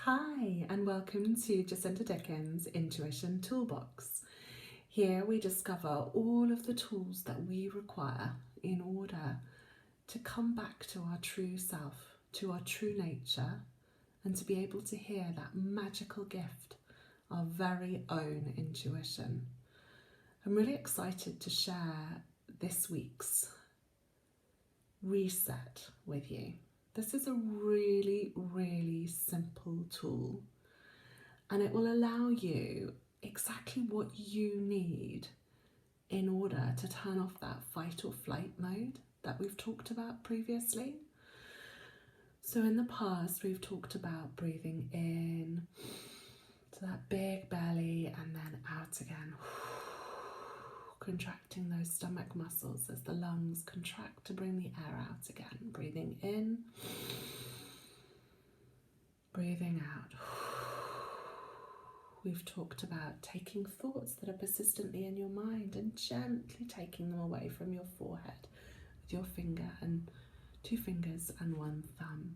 Hi, and welcome to Jacinta Dickens' Intuition Toolbox. Here we discover all of the tools that we require in order to come back to our true self, to our true nature, and to be able to hear that magical gift, our very own intuition. I'm really excited to share this week's reset with you. This is a really, really simple tool, and it will allow you exactly what you need in order to turn off that fight or flight mode that we've talked about previously. So in the past, we've talked about breathing in to that big belly and then out again. Contracting those stomach muscles as the lungs contract to bring the air out again. Breathing in, breathing out. We've talked about taking thoughts that are persistently in your mind and gently taking them away from your forehead with your finger and 2 fingers and 1 thumb.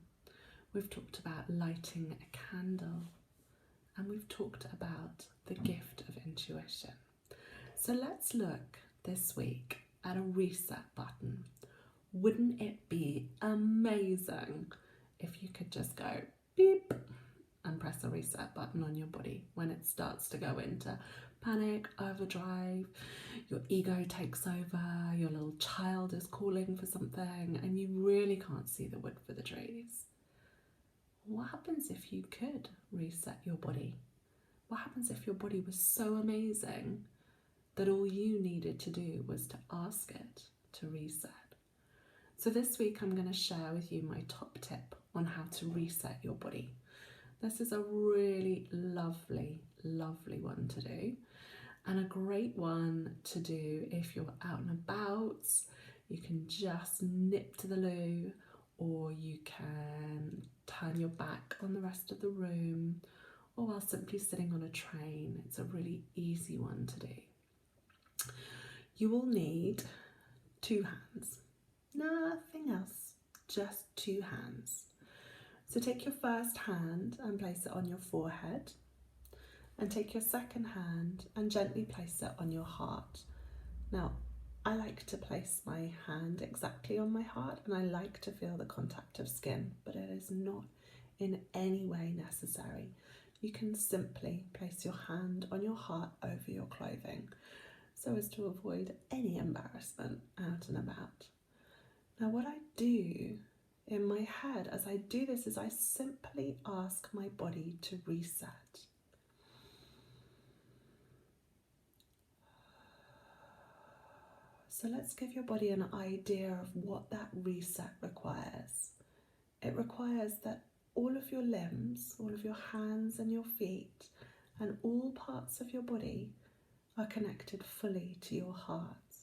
We've talked about lighting a candle, and we've talked about the gift of intuition. So let's look this week at a reset button. Wouldn't it be amazing if you could just go beep and press a reset button on your body when it starts to go into panic, overdrive, your ego takes over, your little child is calling for something, and you really can't see the wood for the trees? What happens if you could reset your body? What happens if your body was so amazing that all you needed to do was to ask it to reset? So this week I'm going to share with you my top tip on how to reset your body. This is a really lovely, lovely one to do, and a great one to do if you're out and about. You can just nip to the loo, or you can turn your back on the rest of the room, or while simply sitting on a train. It's a really easy one to do. You will need 2 hands, nothing else, just 2 hands. So take your first hand and place it on your forehead, and take your second hand and gently place it on your heart. Now, I like to place my hand exactly on my heart, and I like to feel the contact of skin, but it is not in any way necessary. You can simply place your hand on your heart over your clothing so as to avoid any embarrassment out and about. Now, what I do in my head as I do this is I simply ask my body to reset. So let's give your body an idea of what that reset requires. It requires that all of your limbs, all of your hands and your feet, and all parts of your body are connected fully to your heart.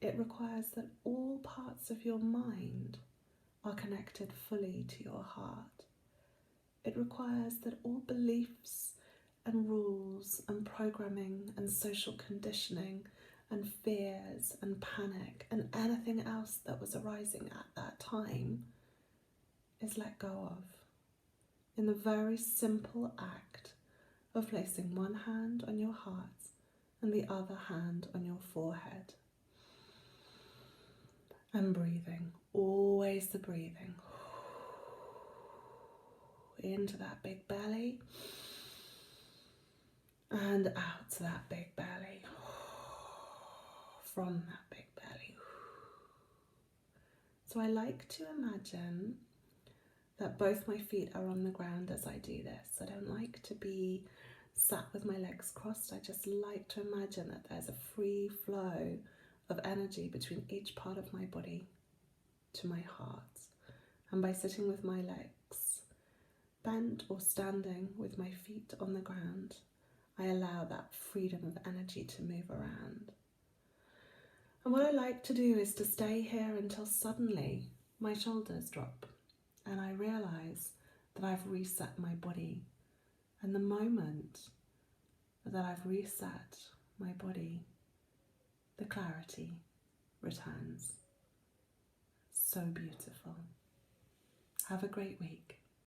It requires that all parts of your mind are connected fully to your heart. It requires that all beliefs and rules and programming and social conditioning and fears and panic and anything else that was arising at that time is let go of in the very simple act of placing one hand on your heart and the other hand on your forehead. And breathing, always the breathing. Into that big belly and out to that big belly. From that big belly. So I like to imagine that both my feet are on the ground as I do this. I don't like to be sat with my legs crossed. I just like to imagine that there's a free flow of energy between each part of my body to my heart. And by sitting with my legs bent or standing with my feet on the ground, I allow that freedom of energy to move around. And what I like to do is to stay here until suddenly my shoulders drop and I realize that I've reset my body. And the moment that I've reset my body, the clarity returns. So beautiful. Have a great week.